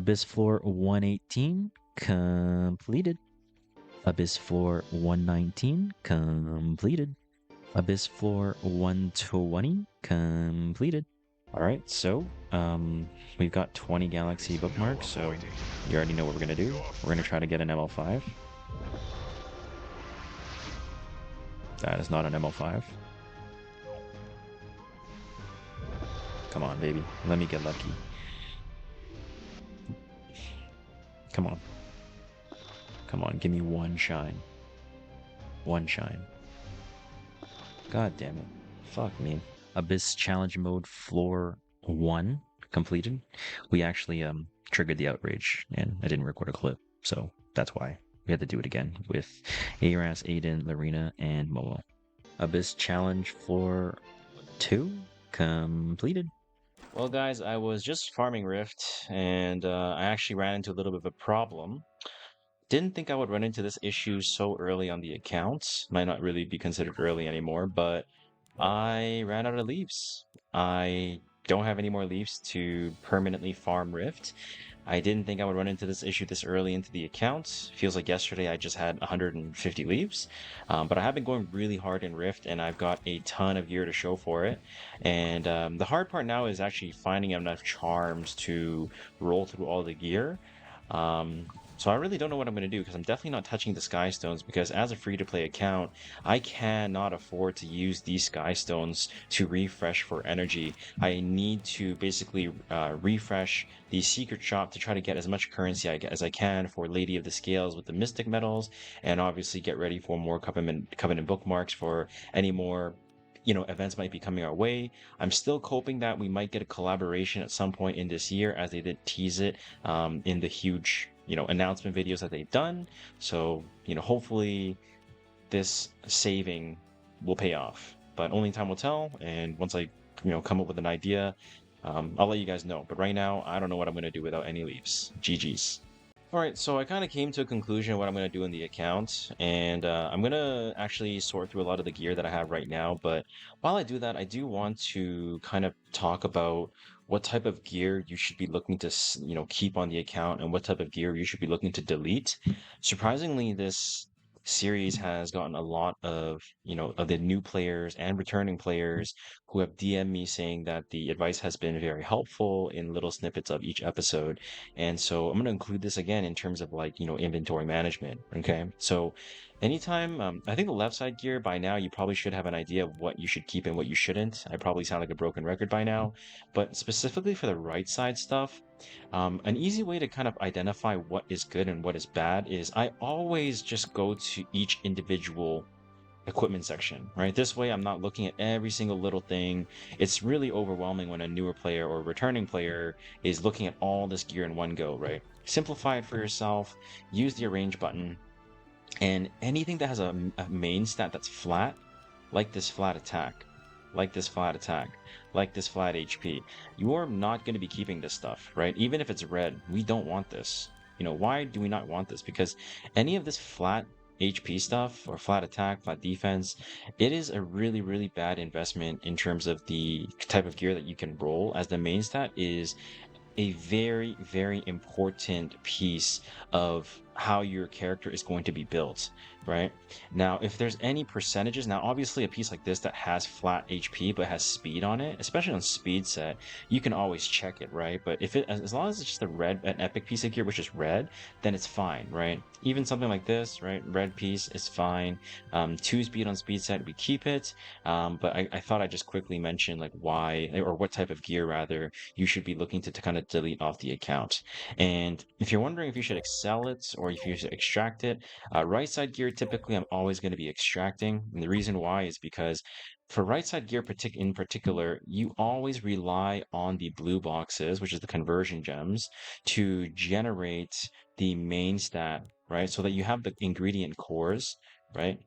Abyss floor 118 completed. Abyss floor 119 completed. Abyss floor 120 completed. All right, so we've got 20 galaxy bookmarks, so you already know what we're gonna do. We're gonna try to get an ML5. That is not an ML5. Come on, baby. Let me get lucky. Come on. Come on, give me one shine. One shine. God damn it. Fuck me. Abyss challenge mode floor 1 completed. We actually triggered the outrage and I didn't record a clip, so that's why we had to do it again with Aras, Aiden, Larina, and Momo. Abyss challenge floor 2 completed. Well, guys, I was just farming Rift and I actually ran into a little bit of a problem. Didn't think I would run into this issue so early on the account. Might not really be considered early anymore, but I ran out of leaves. I don't have any more leaves to permanently farm Rift. I didn't think I would run into this issue this early into the account. Feels like yesterday I just had 150 leaves, but I have been going really hard in Rift and I've got a ton of gear to show for it. And the hard part now is actually finding enough charms to roll through all the gear. So I really don't know what I'm going to do because I'm definitely not touching the Sky Stones because as a free-to-play account, I cannot afford to use these Sky Stones to refresh for energy. I need to basically refresh the Secret Shop to try to get as much currency as I can for Lady of the Scales with the Mystic Metals, and obviously get ready for more Covenant bookmarks for any more events might be coming our way. I'm still hoping that we might get a collaboration at some point in this year as they did tease it in the huge announcement videos that they've done. So hopefully this saving will pay off, but only time will tell. And once I come up with an idea, I'll let you guys know. But right now I don't know what I'm going to do without any leaves. GG's. Alright, so I kind of came to a conclusion of what I'm going to do in the account, and I'm going to actually sort through a lot of the gear that I have right now, but while I do that, I do want to kind of talk about what type of gear you should be looking to, keep on the account and what type of gear you should be looking to delete. Surprisingly, this series has gotten a lot of, of the new players and returning players who have DM'd me saying that the advice has been very helpful in little snippets of each episode. And so I'm going to include this again in terms of inventory management. Okay. So anytime, I think the left side gear by now, you probably should have an idea of what you should keep and what you shouldn't. I probably sound like a broken record by now, but specifically for the right side stuff, an easy way to kind of identify what is good and what is bad is I always just go to each individual equipment section, right? This way I'm not looking at every single little thing. It's really overwhelming when a newer player or returning player is looking at all this gear in one go, right? Simplify it for yourself, use the arrange button, and anything that has a main stat that's flat, like this flat attack, like this flat attack, like this flat HP, you are not going to be keeping this stuff, right? Even if it's red, we don't want this. Why do we not want this? Because any of this flat HP stuff or flat attack, flat defense, it is a really, really bad investment in terms of the type of gear that you can roll, as the main stat is a very, very important piece of how your character is going to be built, right? Now, if there's any percentages, now obviously a piece like this that has flat HP but has speed on it, especially on speed set, you can always check it, right? But if as long as it's just an epic piece of gear which is red, then it's fine, right? Even something like this, right? Red piece is fine. 2 speed on speed set, we keep it. But I thought I'd just quickly mention why, or what type of gear rather you should be looking to kind of delete off the account. And if you're wondering if you should excel it or if you should extract it, right side gear typically I'm always going to be extracting, and the reason why is because for right side gear in particular, you always rely on the blue boxes, which is the conversion gems, to generate the main stat, right? So that you have the ingredient cores, right?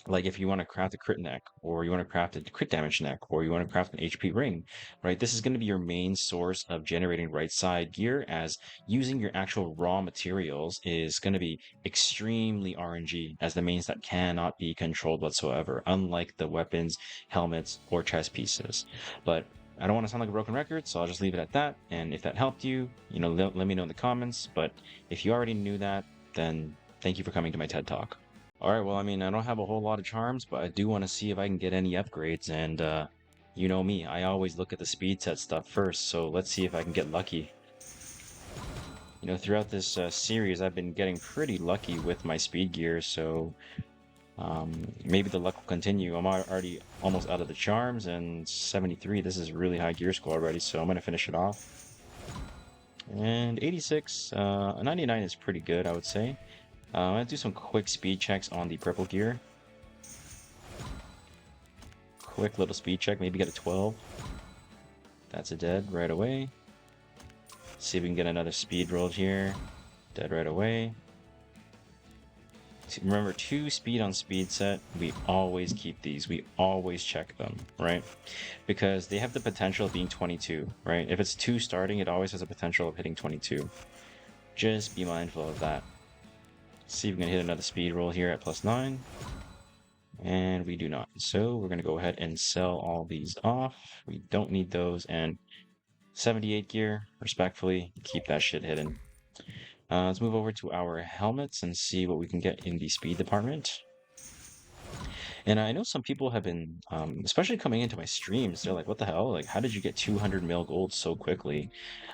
Like if you want to craft a crit neck, or you want to craft a crit damage neck, or you want to craft an HP ring, right? This is going to be your main source of generating right side gear, as using your actual raw materials is going to be extremely RNG, as the main stat cannot be controlled whatsoever, unlike the weapons, helmets, or chest pieces. But I don't want to sound like a broken record, so I'll just leave it at that. And if that helped you, let me know in the comments. But if you already knew that, then thank you for coming to my TED Talk. All right, well, I mean, I don't have a whole lot of charms, but I do want to see if I can get any upgrades. And you know me, I always look at the speed set stuff first, so let's see if I can get lucky. Throughout this series, I've been getting pretty lucky with my speed gear, so maybe the luck will continue. I'm already almost out of the charms, and 73, this is really high gear score already, so I'm going to finish it off. And 86, 99 is pretty good, I would say. I'm going to do some quick speed checks on the purple gear. Quick little speed check, maybe get a 12. That's a dead right away. See if we can get another speed roll here. Dead right away. Remember, 2 speed on speed set, we always keep these. We always check them, right? Because they have the potential of being 22, right? If it's 2 starting, it always has a potential of hitting 22. Just be mindful of that. See if we can hit another speed roll here at +9. And we do not. So we're going to go ahead and sell all these off. We don't need those. And 78 gear, respectfully, keep that shit hidden. Let's move over to our helmets and see what we can get in the speed department. And I know some people have been, especially coming into my streams, they're like, what the hell? Like, how did you get 200 mil gold so quickly?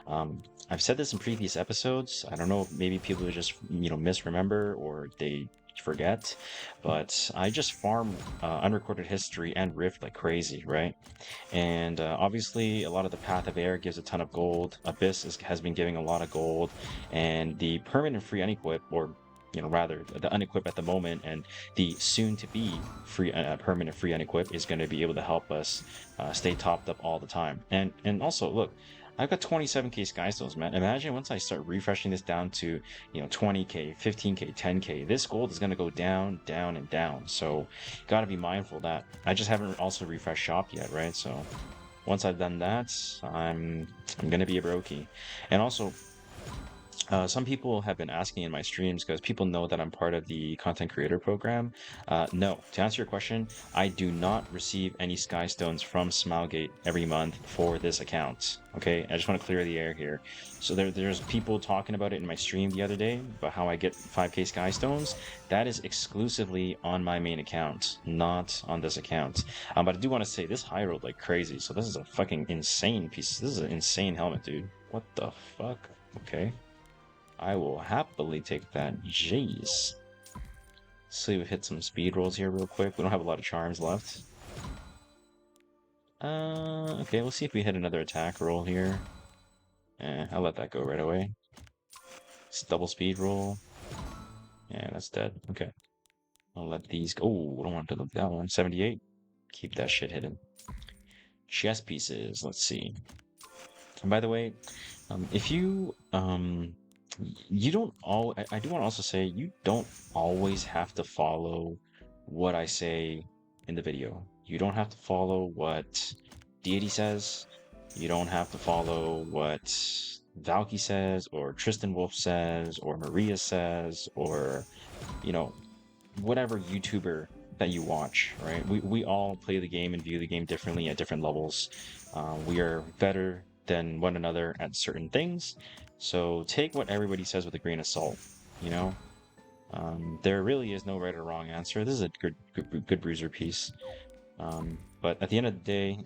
I've said this in previous episodes. I don't know, maybe people just, misremember or they forget, but I just farm unrecorded history and rift like crazy, right? And obviously a lot of the Path of Air gives a ton of gold. Abyss has been giving a lot of gold, and the permanent free unequip, or rather the unequip at the moment, and the soon-to-be free permanent free unequip is going to be able to help us stay topped up all the time. And also, look, I've got 27k Skystones, man. Imagine once I start refreshing this down to 20k, 15k, 10k, this gold is going to go down, down, and down. So got to be mindful of that. I just haven't also refreshed shop yet, right? So once I've done that, I'm going to be a brokey. And also, some people have been asking in my streams, because people know that I'm part of the content creator program. No, to answer your question, I do not receive any Skystones from Smilegate every month for this account. Okay, I just want to clear the air here. So there's people talking about it in my stream the other day, about how I get 5k Skystones. That is exclusively on my main account, not on this account. But I do want to say, this high rolled like crazy, so this is a fucking insane piece. This is an insane helmet, dude. What the fuck? Okay. I will happily take that. Jeez. So we've hit some speed rolls here real quick. We don't have a lot of charms left. Okay, we'll see if we hit another attack roll here. I'll let that go right away. It's double speed roll. Yeah, that's dead. Okay. I'll let these go. Oh, I don't want to look that one. 78. Keep that shit hidden. Chest pieces. Let's see. And by the way, if you you don't I do want to also say, you don't always have to follow what I say in the video. You don't have to follow what Deity says. You don't have to follow what Valky says, or Tristan Wolf says, or Maria says, or whatever YouTuber that you watch, right? We all play the game and view the game differently at different levels. We are better than one another at certain things. So take what everybody says with a grain of salt, There really is no right or wrong answer. This is a good bruiser piece. But at the end of the day,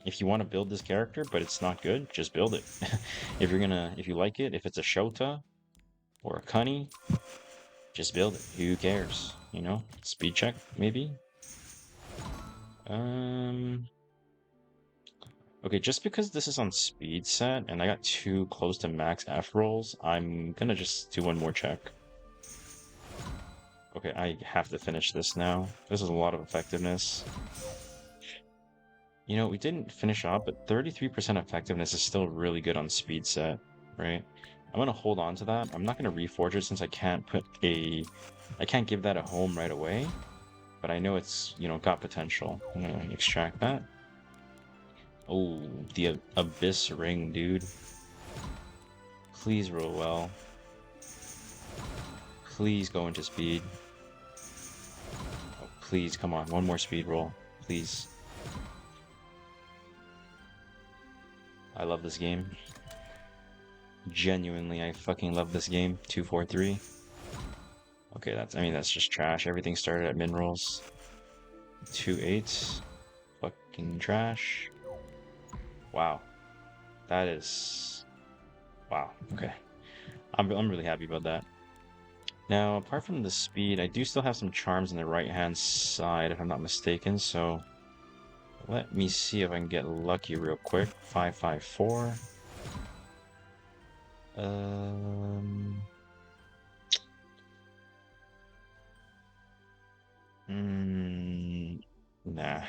if you want to build this character, but it's not good, just build it. If you like it, if it's a Shota or a Cunny, just build it. Who cares? Speed check, maybe? Okay, just because this is on speed set and I got 2 close to max F rolls, I'm gonna just do one more check. Okay, I have to finish this now. This is a lot of effectiveness. We didn't finish off, but 33% effectiveness is still really good on speed set, right? I'm gonna hold on to that. I'm not gonna reforge it, since I can't give that a home right away. But I know it's, got potential. I'm gonna extract that. Oh, the Abyss ring, dude. Please roll well. Please go into speed. Oh, please, come on. One more speed roll. Please. I love this game. Genuinely, I fucking love this game. 243. Okay, that's just trash. Everything started at min rolls. 2-8. Fucking trash. Wow. That is... Wow, okay. I'm really happy about that. Now, apart from the speed, I do still have some charms on the right-hand side, if I'm not mistaken, so... Let me see if I can get lucky real quick. 554. Nah.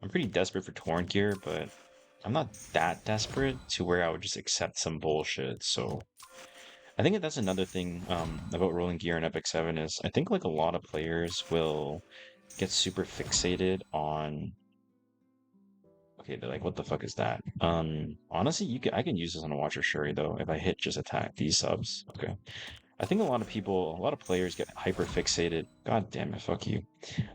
I'm pretty desperate for torrent gear, but I'm not that desperate to where I would just accept some bullshit. So I think that's another thing about rolling gear in Epic 7 is I think like a lot of players will get super fixated on. Okay, they're like, what the fuck is that? Honestly, I can use this on a Watcher Shuri though if I hit just attack these subs. Okay. I think a lot of players get hyper fixated. God damn it, fuck you.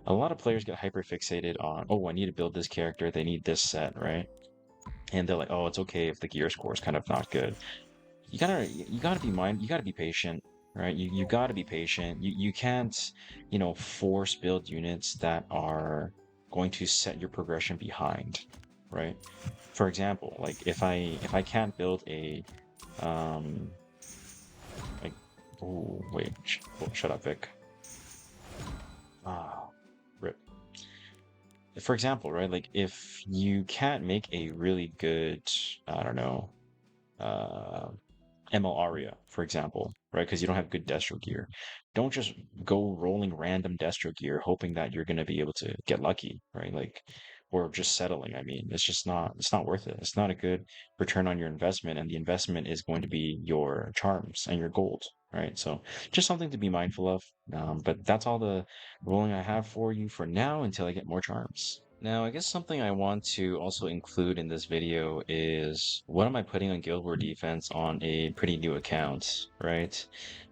A lot of players get hyper fixated on, oh, I need to build this character, they need this set, right? And they're like, oh, it's okay if the gear score is kind of not good. You gotta you gotta be patient, right? You gotta be patient. You can't, force build units that are going to set your progression behind, right? For example, like if I can't build a like oh wait, shut up, Vic. Ah, rip. For example, right? Like if you can't make a really good, I don't know, uh ML Aria, for example, right? Because you don't have good Destro gear. Don't just go rolling random Destro gear hoping that you're gonna be able to get lucky, right? Like, or just settling. I mean, it's not worth it. It's not a good return on your investment, and the investment is going to be your charms and your gold, right? So just something to be mindful of. But that's all the rolling I have for you for now until I get more charms. Now, I guess something I want to also include in this video is what am I putting on Guild War Defense on a pretty new account, right?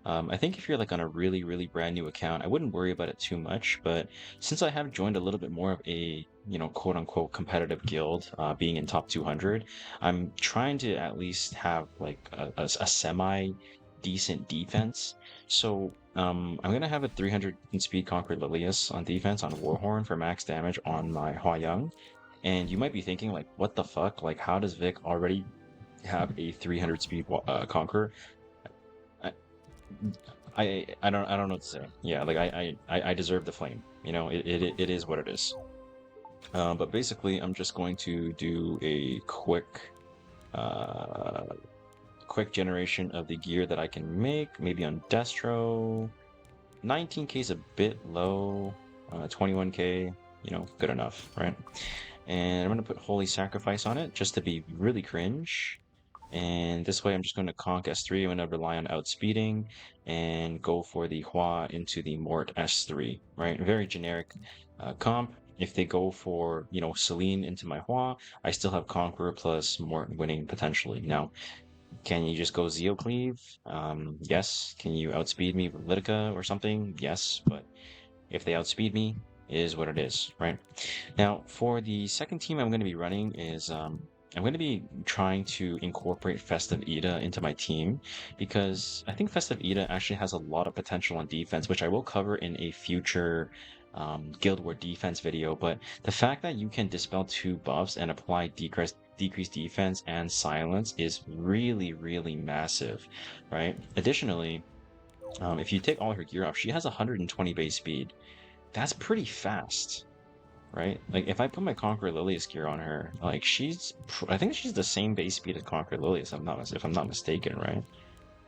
I think if you're like on a really, really brand new account, I wouldn't worry about it too much, but since I have joined a little bit more of a, quote unquote competitive guild, being in top 200, I'm trying to at least have like a semi decent defense. So I'm gonna have a 300 in speed Conquered Lilius on defense on Warhorn for max damage on my Hua Young. And you might be thinking like, what the fuck? Like, how does Vic already have a 300 speed Conqueror? I don't know what to say. Yeah, like I deserve the flame. It is what it is. But basically, I'm just going to do a quick generation of the gear that I can make, maybe on Destro. 19k is a bit low, 21k, good enough, right? And I'm going to put Holy Sacrifice on it just to be really cringe. And this way I'm just going to conk S3, I'm going to rely on outspeeding and go for the Hua into the Mort S3, right? Very generic comp. If they go for, Celine into my Hua, I still have Conqueror plus Mort winning potentially. Now, can you just go Zeo Cleave? Yes. Can you outspeed me with Litica or something? Yes. But if they outspeed me, it is what it is, right? Now, for the second team I'm going to be running is I'm going to be trying to incorporate Festive Ida into my team because I think Festive Ida actually has a lot of potential on defense, which I will cover in a future Guild War defense video. But the fact that you can dispel 2 buffs and apply decreased defense and silence is really, really massive, right? Additionally, if you take all her gear off, she has 120 base speed. That's pretty fast, right? Like if I put my Conqueror Lilius gear on her, like I think she's the same base speed as Conqueror Lilius. If I'm not mistaken, right?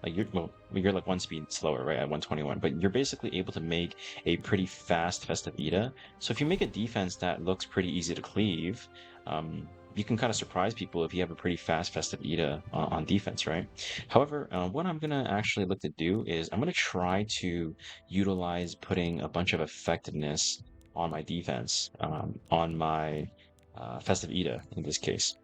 Like you're like 1 speed slower, right? At 121, but you're basically able to make a pretty fast Festive Ida. So if you make a defense that looks pretty easy to cleave, you can kind of surprise people if you have a pretty fast Festive Ida on defense, right? However, what I'm gonna actually look to do is I'm gonna try to utilize putting a bunch of effectiveness on my defense, on my Festive Ida in this case.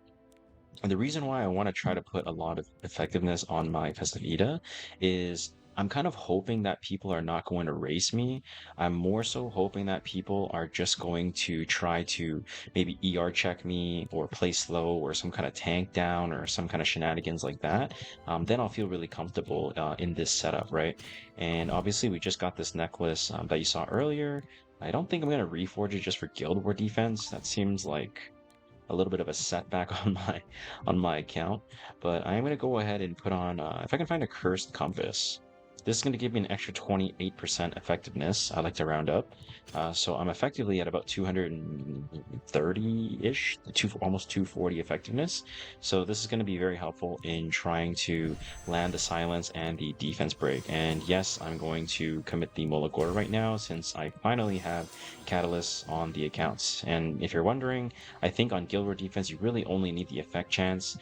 And the reason why I want to try to put a lot of effectiveness on my Festive Ida is I'm kind of hoping that people are not going to race me. I'm more so hoping that people are just going to try to maybe ER check me or play slow or some kind of tank down or some kind of shenanigans like that. Then I'll feel really comfortable in this setup, right? And obviously, we just got this necklace that you saw earlier. I don't think I'm going to reforge it just for Guild War defense. That seems like a little bit of a setback on my account, but I am going to go ahead and put on if I can find a cursed compass. This is going to give me an extra 28% effectiveness. I like to round up. So I'm effectively at about 230-ish, almost 240 effectiveness. So this is going to be very helpful in trying to land the silence and the defense break. And yes, I'm going to commit the Molagora right now since I finally have catalysts on the accounts. And if you're wondering, I think on Guild War defense, you really only need the effect chance.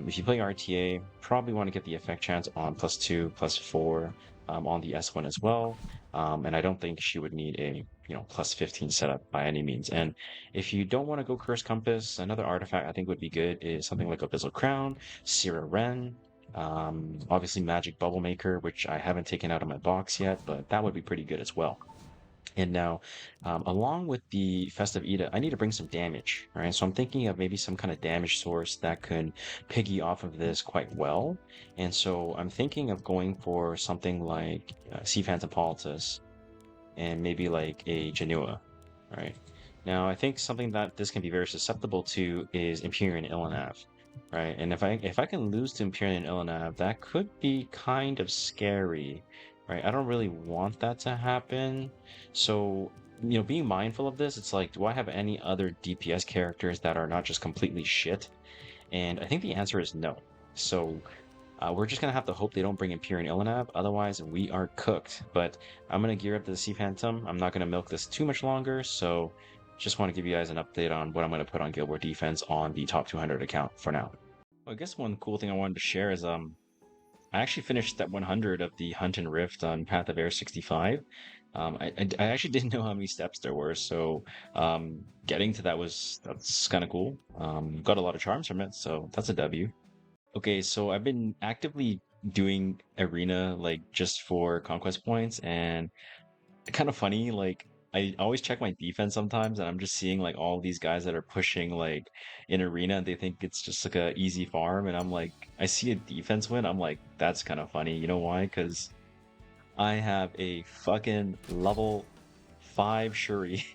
If you play RTA, probably want to get the effect chance on +2, +4 on the S1 as well. And I don't think she would need a +15 setup by any means. And if you don't want to go Curse Compass, another artifact I think would be good is something like Abyssal Crown, Sierra Wren, obviously Magic Bubble Maker, which I haven't taken out of my box yet, but that would be pretty good as well. And now, along with the Festive Eda, I need to bring some damage, right? So I'm thinking of maybe some kind of damage source that could piggy off of this quite well. And so I'm thinking of going for something like Sea Phantom Politis and maybe like a Genua, right? Now, I think something that this can be very susceptible to is Empyrean Illinav, right? And if I can lose to Empyrean Illinav, that could be kind of scary, right? I don't really want that to happen. So, being mindful of this, it's like, do I have any other DPS characters that are not just completely shit? And I think the answer is no. So we're just gonna have to hope they don't bring Empyrean Illinav, otherwise we are cooked. But I'm gonna gear up to the Sea Phantom. I'm not gonna milk this too much longer, so just want to give you guys an update on what I'm gonna put on Guild War defense on the top 200 account for now. Well, I guess one cool thing I wanted to share is I actually finished step 100 of the Hunt and Rift on Path of Air 65. I actually didn't know how many steps there were, so getting to that's kind of cool. Got a lot of charms from it, so that's a W. Okay, so I've been actively doing arena like just for conquest points, and kind of funny, like I always check my defense sometimes, and I'm just seeing like all these guys that are pushing like in arena, and they think it's just like a easy farm, and I'm like, I see a defense win, I'm like, that's kind of funny. You know why? Because I have a fucking level 5 Shuri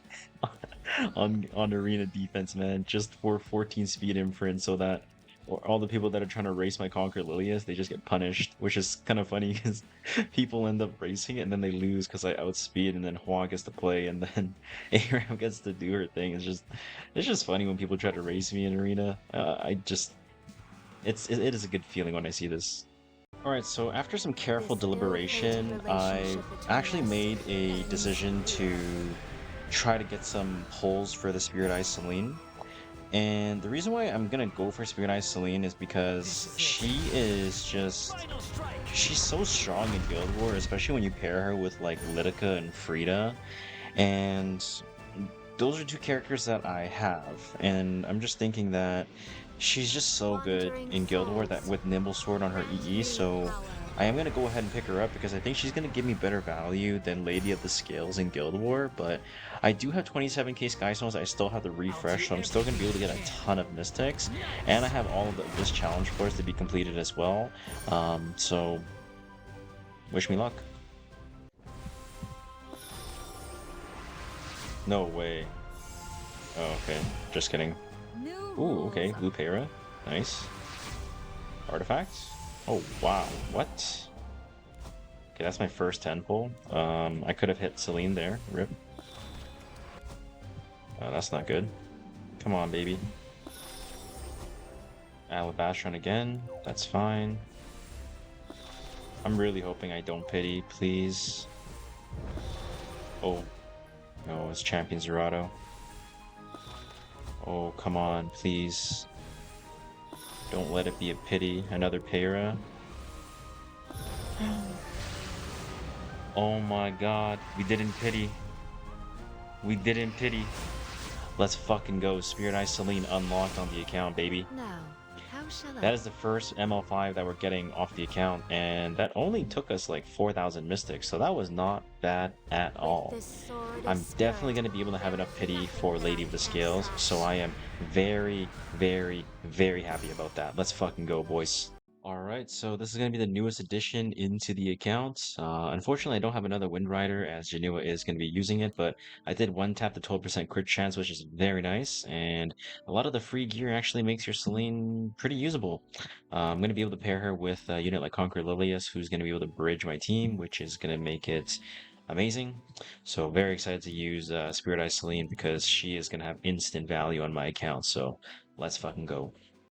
on arena defense, man, just for 14 speed inference, so that all the people that are trying to race my Conquer Lilius, they just get punished, which is kind of funny because people end up racing it and then they lose because I outspeed, and then Hua gets to play, and then Aram gets to do her thing. It's just funny when people try to race me in arena. It is a good feeling when I see this. Alright, so after some careful deliberation, I actually made a decision to try to get some pulls for the Spirit Eye Celine. And the reason why I'm gonna go for Spirit Eye Celine is because she's so strong in Guild War, especially when you pair her with like Lidica and Frida. And those are two characters that I have, and I'm just thinking that she's just so good in Guild War that with Nimble Sword on her EE, so I am going to go ahead and pick her up because I think she's going to give me better value than Lady of the Scales in Guild War, but I do have 27k Sky Stones. I still have the refresh, so I'm still going to be able to get a ton of Mystics, and I have all of this challenge floors to be completed as well, so wish me luck. No way. Oh, okay. Just kidding. Ooh, okay. Blue Para. Nice. Artifacts? Oh, wow. What? Okay, that's my first 10 pull. I could have hit Celine there. Rip. That's not good. Come on, baby. Alabastron again. That's fine. I'm really hoping I don't pity, please. Oh. No, it's Champion Zerato. Oh, come on, please. Don't let it be a pity. Another Para. Oh my god. We didn't pity. We didn't pity. Let's fucking go. Spirit Eye Celine unlocked on the account, baby. Now, how That is the first ML5 that we're getting off the account, and that only took us like 4,000 mystics, so that was not bad at all. I'm definitely going to be able to have enough pity for Lady of the Scales, so I am very, very, very happy about that. Let's fucking go, boys. Alright, so this is going to be the newest addition into the account. Unfortunately, I don't have another Wind Rider as Janua is going to be using it, but I did one tap the 12% crit chance, which is very nice, and a lot of the free gear actually makes your Celine pretty usable. I'm going to be able to pair her with a unit like Conquer Lilius, who's going to be able to bridge my team, which is going to make it amazing. So very excited to use Spirit Eye Celine because she is going to have instant value on my account, so let's fucking go.